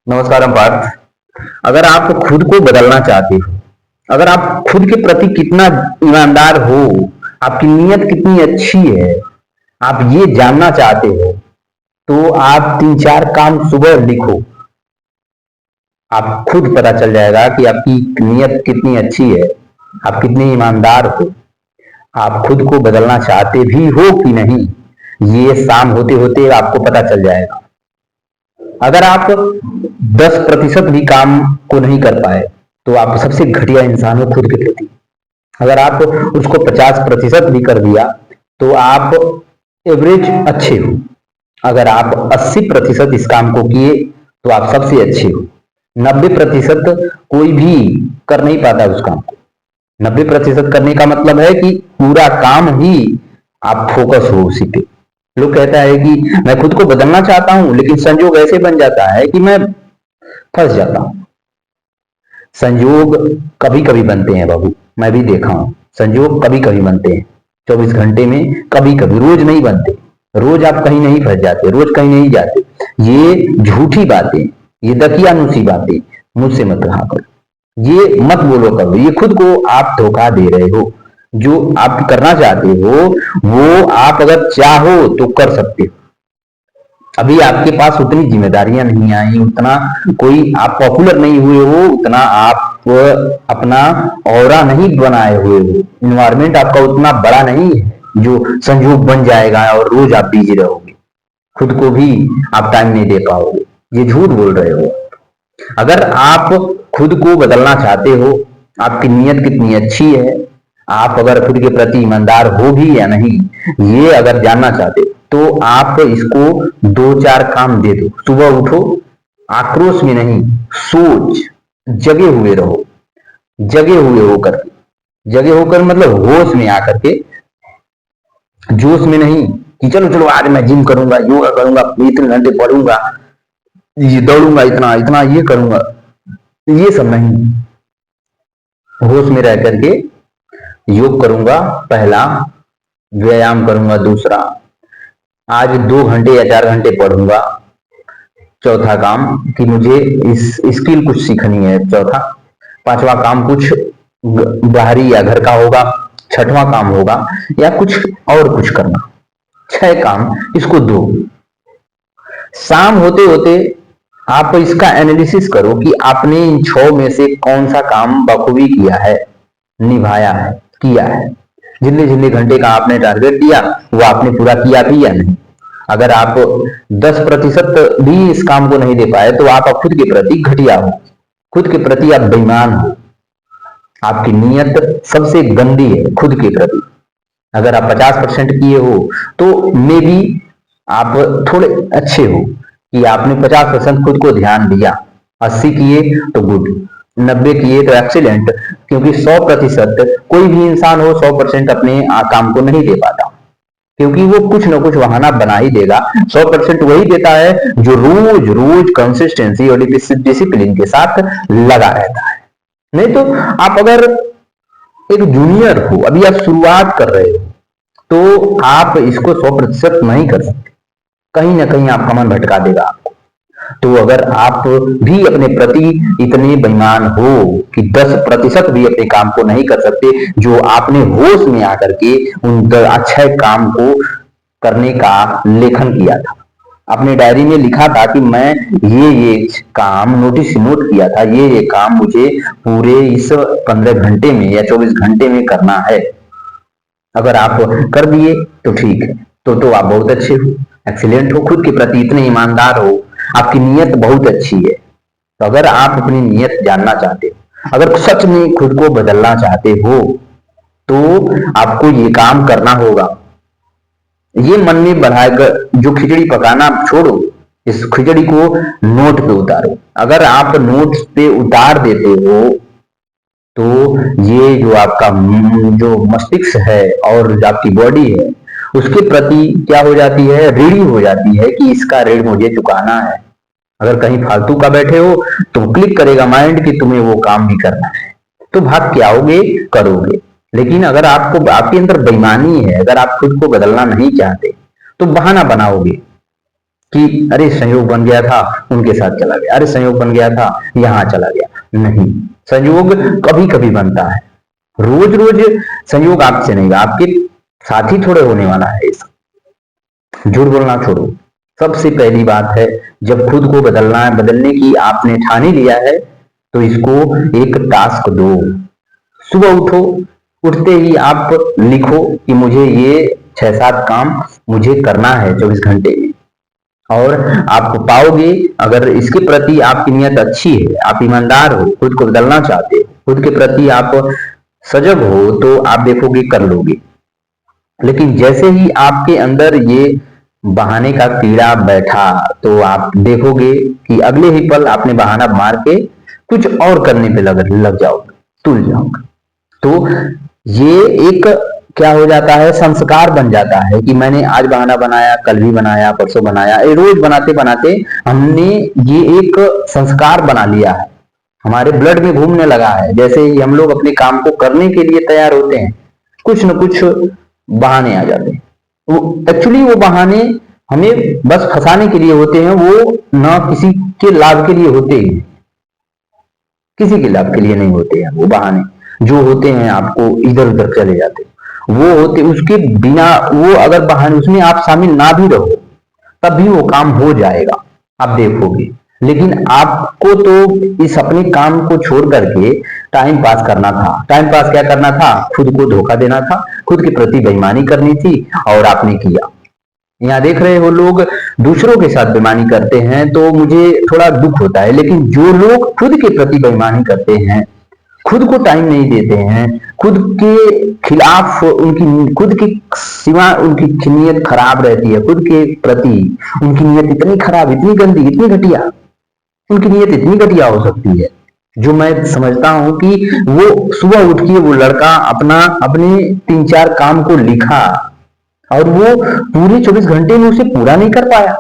नमस्कार पार्थ। अगर आप खुद को बदलना चाहते हो, अगर आप खुद के प्रति कितना ईमानदार हो, आपकी नीयत कितनी अच्छी है, आप ये जानना चाहते हो, तो आप तीन चार काम सुबह लिखो। आप खुद पता चल जाएगा कि आपकी नीयत कितनी अच्छी है, आप कितने ईमानदार हो, आप खुद को बदलना चाहते भी हो कि नहीं। ये शाम होते होते आपको पता चल जाएगा। अगर आप 10% भी काम को नहीं कर पाए तो आप सबसे घटिया इंसान हो खुद के प्रति। अगर आप उसको 50% भी कर दिया तो आप एवरेज अच्छे हो। अगर आप 80% इस काम को किए तो आप सबसे अच्छे हो। 90% कोई भी कर नहीं पाता उस काम को। 90% करने का मतलब है कि पूरा काम ही आप फोकस हो उसी पे। लोग कहता है कि मैं खुद को बदलना चाहता हूं लेकिन संजोग ऐसे बन जाता है कि मैं फंस जाता हूं। संयोग कभी कभी बनते हैं बाबू, मैं भी देखा हूं। संयोग कभी कभी बनते हैं, 24 घंटे में कभी कभी, रोज नहीं बनते। रोज आप कहीं नहीं फंस जाते, रोज कहीं नहीं जाते। ये झूठी बातें, ये दकियानुसी बातें मुझसे मत कहा करो, ये मत बोलो करो। ये खुद को आप धोखा दे रहे हो। जो आप करना चाहते हो वो आप अगर चाहो तो कर सकते हो। अभी आपके पास उतनी जिम्मेदारियां नहीं आई, उतना कोई आप पॉपुलर नहीं हुए हो, उतना आप अपना ऑरा नहीं बनाए हुए हो, इन्वायरमेंट आपका उतना बड़ा नहीं है जो संयोग बन जाएगा और रोज आप बिजी रहोगे, खुद को भी आप टाइम नहीं दे पाओगे। ये झूठ बोल रहे हो। अगर आप खुद को बदलना चाहते हो, आपकी नीयत कितनी अच्छी है, आप अगर खुद के प्रति ईमानदार हो भी या नहीं, ये अगर जानना चाहते हो तो आप इसको दो चार काम दे दो। सुबह उठो, आक्रोश में नहीं, सोच, जगे हुए रहो। जगे हुए होकर, जगे होकर मतलब होश में आकर के, जोश में नहीं कि चलो चलो आज मैं जिम करूंगा, योगा करूंगा, इतने घंटे पढ़ूंगा, ये दौड़ूंगा, इतना इतना ये करूंगा, ये सब नहीं। होश में रह करके योग करूंगा पहला, व्यायाम करूंगा दूसरा, आज 2 घंटे या 4 घंटे पढ़ूंगा चौथा काम कि मुझे इस स्किल कुछ सीखनी है चौथा, पांचवा काम कुछ बाहरी या घर का होगा, छठवां काम होगा या कुछ और कुछ करना। 6 काम इसको दो। शाम होते होते आप इसका एनालिसिस करो कि आपने इन 6 में से कौन सा काम बखूबी किया है, निभाया है, किया है। जितने जितने घंटे का आपने टारगेट दिया वो आपने पूरा किया भी या नहीं। अगर आप 10% भी इस काम को नहीं दे पाए तो आप खुद के प्रति घटिया हो, खुद के प्रति आप बेईमान हो, आपकी नीयत सबसे गंदी है खुद के प्रति। अगर आप 50% किए हो तो मे बी आप थोड़े अच्छे हो कि आपने 50% खुद को ध्यान दिया। 80 किए तो गुड, 90 किए तो एक्सीलेंट। क्योंकि 100% कोई भी इंसान हो 100% अपने काम को नहीं दे पाता, क्योंकि वो कुछ ना कुछ बहाना बना ही देगा। 100% वही देता है जो रोज रोज कंसिस्टेंसी और डिसिप्लिन के साथ लगा रहता है। नहीं तो आप अगर एक जूनियर हो, अभी आप शुरुआत कर रहे हो, तो आप इसको 100% नहीं कर सकते। कहीं ना कहीं आपका मन भटका देगा आपको। तो अगर आप भी अपने प्रति इतने बेईमान हो कि 10% भी अपने काम को नहीं कर सकते, जो आपने होश में आकर के उन 6 काम को करने का लेखन किया था, अपने डायरी में लिखा था कि मैं ये काम नोटिस नोट किया था, ये काम मुझे पूरे इस 15 घंटे में या 24 घंटे में करना है। अगर आप कर दिए तो ठीक है, तो आप बहुत अच्छे हो, एक्सीलेंट हो, खुद के प्रति इतने ईमानदार हो, आपकी नीयत बहुत अच्छी है। तो अगर आप अपनी नीयत जानना चाहते हो, अगर सच में खुद को बदलना चाहते हो, तो आपको ये काम करना होगा। ये मन में बढ़ाकर जो खिचड़ी पकाना छोड़ो, इस खिचड़ी को नोट पे उतारो। अगर आप नोट पे उतार देते हो तो ये जो आपका जो मस्तिष्क है और जो आपकी बॉडी है उसके प्रति क्या हो जाती है, रीढ़ी हो जाती है कि इसका ऋण मुझे चुकाना है। अगर कहीं फालतू का बैठे हो तो क्लिक करेगा माइंड कि तुम्हें वो काम भी करना है, तो भाग के आओगे, करोगे। लेकिन अगर आपको आपके अंदर बेईमानी है, अगर आप खुद को बदलना नहीं चाहते, तो बहाना बनाओगे कि अरे संयोग बन गया था, उनके साथ चला गया, अरे संयोग बन गया था, यहां चला गया। नहीं, संयोग कभी कभी बनता है, रोज रोज संयोग आपसे नहीं, आपके साथी थोड़े होने वाला है। झूठ बोलना छोड़ो। सबसे पहली बात है, जब खुद को बदलना है, बदलने की आपने ठानी लिया है, तो इसको एक टास्क दो। सुबह उठो, उठते ही आप लिखो कि मुझे ये 6-7 काम मुझे करना है 24 घंटे में। और आप पाओगे, अगर इसके प्रति आपकी नियत अच्छी है, आप ईमानदार हो, खुद को बदलना चाहते हो, खुद के प्रति आप सजग हो, तो आप देखोगे कर लोगे। लेकिन जैसे ही आपके अंदर ये बहाने का कीड़ा बैठा, तो आप देखोगे कि अगले ही पल आपने बहाना मार के कुछ और करने पे लग जाओगे, तुल जाओगे। तो ये एक क्या हो जाता है, संस्कार बन जाता है कि मैंने आज बहाना बनाया, कल भी बनाया, परसों बनाया, रोज बनाते बनाते हमने ये एक संस्कार बना लिया है, हमारे ब्लड में घूमने लगा है। जैसे ही हम लोग अपने काम को करने के लिए तैयार होते हैं, कुछ न कुछ बहाने आ जाते हैं। वो एक्चुअली वो बहाने हमें बस फंसाने के लिए होते हैं, वो ना किसी के लाभ के लिए होते हैं, किसी के लाभ के लिए नहीं होते हैं। वो बहाने जो होते हैं आपको इधर उधर चले जाते हैं, वो होते उसके बिना, वो अगर बहाने उसमें आप शामिल ना भी रहो तब भी वो काम हो जाएगा, आप देखोगे। लेकिन आपको तो इस अपने काम को छोड़ करके टाइम पास करना था। टाइम पास क्या करना था? खुद को धोखा देना था, खुद के प्रति बेईमानी करनी थी, और आपने किया। यहाँ देख रहे हो, लोग दूसरों के साथ बेईमानी करते हैं तो मुझे थोड़ा दुख होता है, लेकिन जो लोग खुद के प्रति बेईमानी करते हैं, खुद को टाइम नहीं देते हैं, खुद के खिलाफ, उनकी खुद की सिवा उनकी नीयत खराब रहती है, खुद के प्रति उनकी नीयत इतनी खराब, इतनी गंदी, इतनी घटिया, उनकी नीयत इतनी घटिया हो सकती है, जो मैं समझता हूं कि वो सुबह उठ के वो लड़का अपने 3-4 काम को लिखा, और वो पूरे 24 घंटे में उसे पूरा नहीं कर पाया।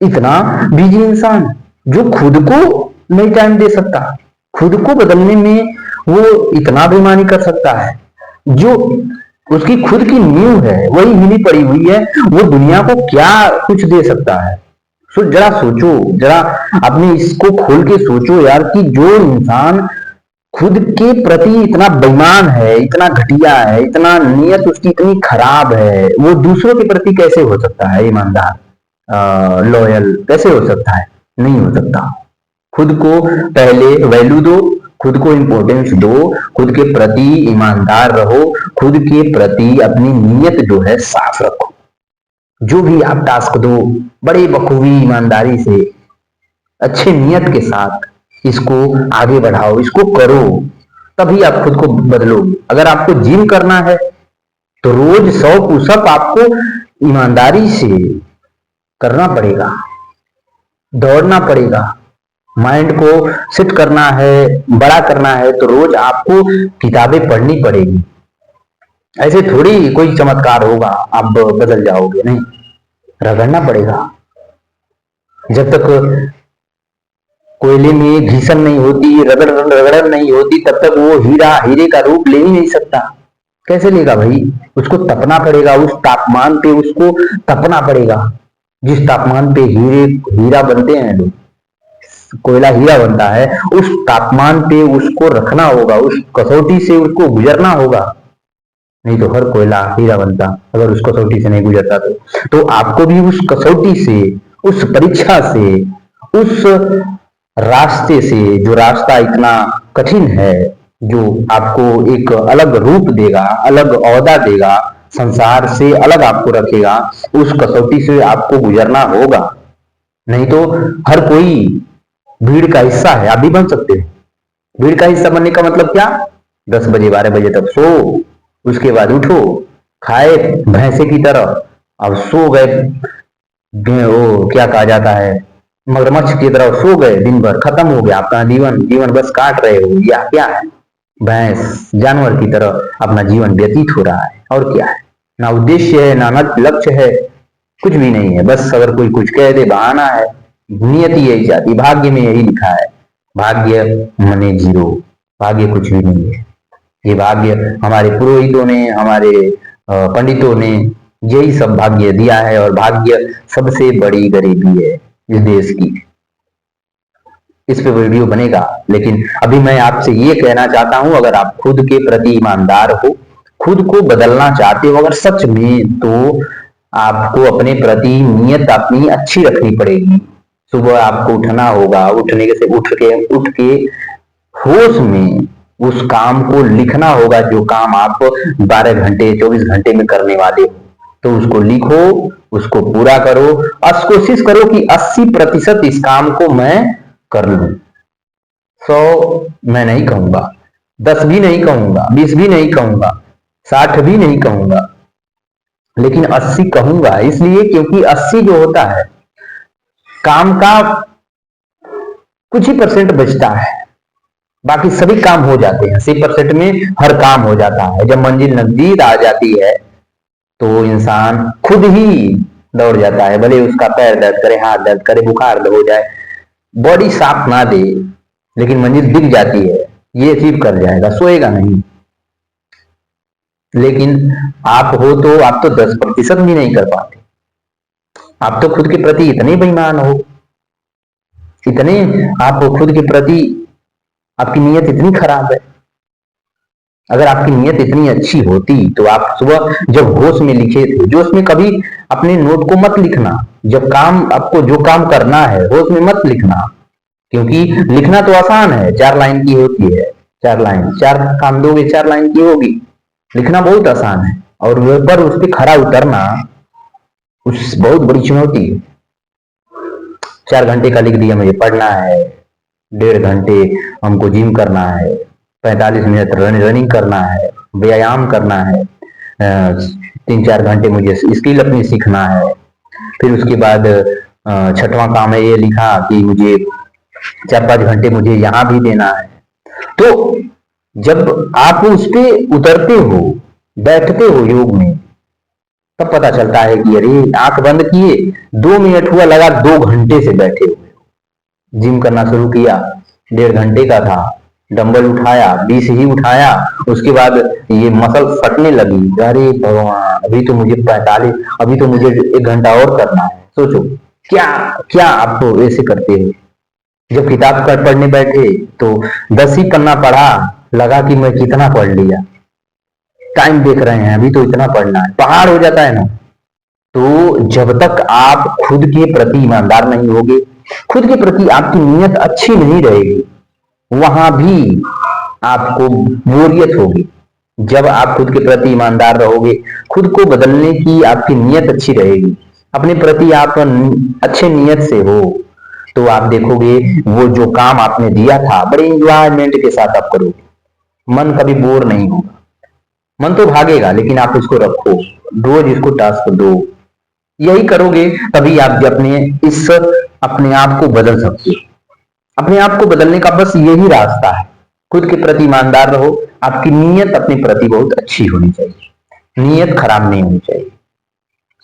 इतना बिजी इंसान जो खुद को नहीं टाइम दे सकता, खुद को बदलने में वो इतना बेईमानी कर सकता है, जो उसकी खुद की नींव है वही हिली पड़ी हुई है, वो दुनिया को क्या कुछ दे सकता है। जरा सोचो, जरा अपने इसको खोल के सोचो यार, कि जो इंसान खुद के प्रति इतना बेईमान है, इतना घटिया है, इतना नियत उसकी इतनी खराब है, वो दूसरों के प्रति कैसे हो सकता है ईमानदार, लॉयल कैसे हो सकता है? नहीं हो सकता। खुद को पहले वैल्यू दो, खुद को इंपॉर्टेंस दो, खुद के प्रति ईमानदार रहो, खुद के प्रति अपनी नीयत जो है साफ रखो। जो भी आप टास्क दो, बड़ी बखूबी ईमानदारी से, अच्छे नियत के साथ इसको आगे बढ़ाओ, इसको करो, तभी आप खुद को बदलोगे। अगर आपको जिम करना है तो रोज 100 पुशअप आपको ईमानदारी से करना पड़ेगा, दौड़ना पड़ेगा। माइंड को सेट करना है, बड़ा करना है, तो रोज आपको किताबें पढ़नी पड़ेगी। ऐसे थोड़ी कोई चमत्कार होगा आप बदल जाओगे, नहीं, रगड़ना पड़ेगा। जब तक कोयले में घिसन नहीं होती, रगड़ नहीं होती, तब तक वो हीरे का रूप ले ही नहीं सकता। कैसे लेगा भाई? उसको तपना पड़ेगा, उस तापमान पे उसको तपना पड़ेगा, जिस तापमान पे हीरा बनते हैं लोग, कोयला हीरा बनता है, उस तापमान पे उसको रखना होगा, उस कसौटी से उसको गुजरना होगा। नहीं तो हर कोयला हीरा बनता, अगर उस कसौटी से नहीं गुजरता तो आपको भी उस कसौटी से, उस परीक्षा से, उस रास्ते से, जो रास्ता इतना कठिन है, जो आपको एक अलग रूप देगा, अलग ओहदा देगा, संसार से अलग आपको रखेगा, उस कसौटी से आपको गुजरना होगा। नहीं तो हर कोई भीड़ का हिस्सा है, आप भी बन सकते हैं। भीड़ का हिस्सा बनने का मतलब क्या? 10 बजे 12 बजे तक सो, उसके बाद उठो, खाए भैंसे की तरह, अब सो गए, वो क्या कहा जाता है, मगरमच्छ की तरह सो गए, दिन भर खत्म हो गया आपका जीवन बस काट रहे हो, या क्या है? भैंस जानवर की तरह अपना जीवन व्यतीत हो रहा है, और क्या है? ना उद्देश्य है, ना लक्ष्य है, कुछ भी नहीं है। बस अगर कोई कुछ कह दे, बहाना है। नियति यही चाहती, भाग्य में यही लिखा है, भाग्य मने 0, भाग्य कुछ भी नहीं है। ये भाग्य हमारे पुरोहितों ने, हमारे पंडितों ने यही सब भाग्य दिया है, और भाग्य सबसे बड़ी गरीबी है इस देश की। इस पे वीडियो बनेगा, लेकिन अभी मैं आपसे ये कहना चाहता हूं, अगर आप खुद के प्रति ईमानदार हो, खुद को बदलना चाहते हो अगर सच में, तो आपको अपने प्रति नियत अपनी अच्छी रखनी पड़ेगी। सुबह आपको उठना होगा, उठ के होश में उस काम को लिखना होगा जो काम आप 12 घंटे 24 घंटे में करने वाले हो। तो उसको लिखो, उसको पूरा करो, कोशिश करो कि 80% इस काम को मैं कर लूं। 100 मैं नहीं कहूंगा, 10 भी नहीं कहूंगा, 20 भी नहीं कहूंगा, 60 भी नहीं कहूंगा, लेकिन 80 कहूंगा। इसलिए क्योंकि 80 जो होता है काम का कुछ ही परसेंट बचता है, बाकी सभी काम हो जाते हैं। 80% में हर काम हो जाता है। जब मंजिल नजदीक आ जाती है तो इंसान खुद ही दौड़ जाता है, भले उसका पैर दर्द करे, हाथ दर्द करे, बुखार हो जाए, बॉडी साथ ना दे, लेकिन मंजिल दिख जाती है, ये अचीव कर जाएगा, सोएगा नहीं। लेकिन आप हो तो आप तो 10% भी नहीं कर पाते। आप तो खुद के प्रति इतने बेईमान हो, इतने आप खुद के प्रति, आपकी नीयत इतनी खराब है। अगर आपकी नीयत इतनी अच्छी होती तो आप सुबह जब होश में लिखे थे, जोश में कभी अपने नोट को मत लिखना। जब काम आपको जो काम करना है होश में मत लिखना, क्योंकि लिखना तो आसान है, 4 लाइन की होती है, 4 लाइन, 4 काम दोगे 4 लाइन की होगी। लिखना बहुत आसान है, और पर उस पर खरा उतरना उस बहुत बड़ी चुनौती है। 4 घंटे का लिख दिया, मुझे पढ़ना है, 1.5 घंटे हमको जिम करना है, 45 मिनट रनिंग करना है, व्यायाम करना है, 3-4 घंटे मुझे स्किल अपनी सीखना है। फिर उसके बाद 6वां काम है ये लिखा कि मुझे 4-5 घंटे मुझे यहाँ भी देना है। तो जब आप उस पे उतरते हो, बैठते हो योग में, तब पता चलता है कि अरे आंख बंद किए 2 मिनट हुआ, लगा 2 घंटे से बैठे हुए। जिम करना शुरू किया, 1.5 घंटे का था, डंबल उठाया, 20 ही उठाया, उसके बाद ये मसल फटने लगी, अरे भगवान अभी तो मुझे 45, अभी तो मुझे 1 घंटा और करना है। सोचो क्या क्या आप तो ऐसे करते हो। जब किताब पढ़ने बैठे तो 10 ही पन्ना पढ़ा, लगा कि मैं कितना पढ़ लिया, टाइम देख रहे हैं अभी तो इतना पढ़ना है, पहाड़ हो जाता है ना। तो जब तक आप खुद के प्रति ईमानदार नहीं होगे, खुद के प्रति आपकी नीयत अच्छी नहीं रहेगी, वहां भी आपको बोरियत होगी। जब आप खुद के प्रति ईमानदार रहोगे, खुद को बदलने की आपकी नीयत अच्छी रहेगी, अपने प्रति आप अच्छे नीयत से हो, तो आप देखोगे वो जो काम आपने दिया था बड़े इंजॉयमेंट के साथ आप करोगे, मन कभी बोर नहीं होगा। मन तो भागेगा, लेकिन आप इसको रखो, रोज इसको टास्क दो, यही करोगे तभी आप अपने आप को बदल सकते हो। अपने आप को बदलने का बस यही रास्ता है, खुद के प्रति ईमानदार रहो, आपकी नीयत अपने प्रति बहुत अच्छी होनी चाहिए, नीयत खराब नहीं होनी चाहिए।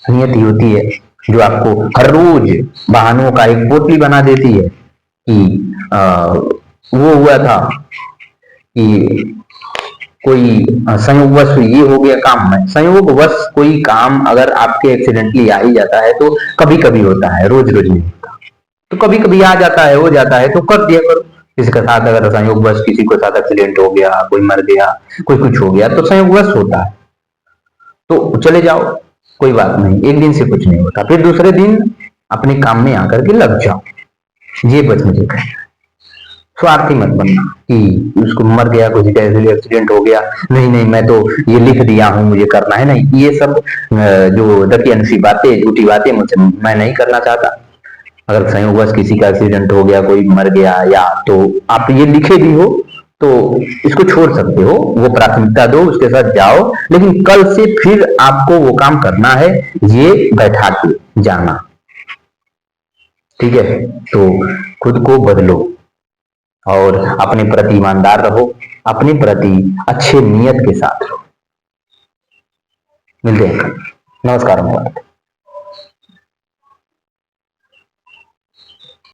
नीयत ही होती है जो आपको हर रोज बहानों का एक पोटली बना देती है कि वो हुआ था कि कोई संयोगवश ये हो गया काम में, संयोगवश कोई काम अगर आपके एक्सीडेंटली आ ही जाता है तो कभी कभी होता है, रोज रोज नहीं होता, तो कभी कभी आ जाता है, हो जाता है, तो कर दिया करो। किसी के साथ अगर संयोगवश किसी के साथ एक्सीडेंट हो गया, कोई मर गया, कोई कुछ हो गया, तो संयोगवश होता है, तो चले जाओ, कोई बात नहीं, एक दिन से कुछ नहीं होता, फिर दूसरे दिन अपने काम में आकर के लग जाओ। ये बच मुझे कहना, स्वार्थी मत बनना कि उसको मर गया, कुछ कैसे एक्सीडेंट हो गया, नहीं नहीं मैं तो ये लिख दिया हूं मुझे करना है, नहीं, ये सब जो दकियानुसी बातें, झूठी बातें मुझसे मैं नहीं करना चाहता। अगर संयोगवश किसी का एक्सीडेंट हो गया, कोई मर गया, या तो आप ये लिखे भी हो तो इसको छोड़ सकते हो, वो प्राथमिकता दो, उसके साथ जाओ, लेकिन कल से फिर आपको वो काम करना है, ये बैठा के जाना, ठीक है। तो खुद को बदलो और अपने प्रति ईमानदार रहो, अपने प्रति अच्छे नियत के साथ रहो। मिलते हैं, नमस्कार।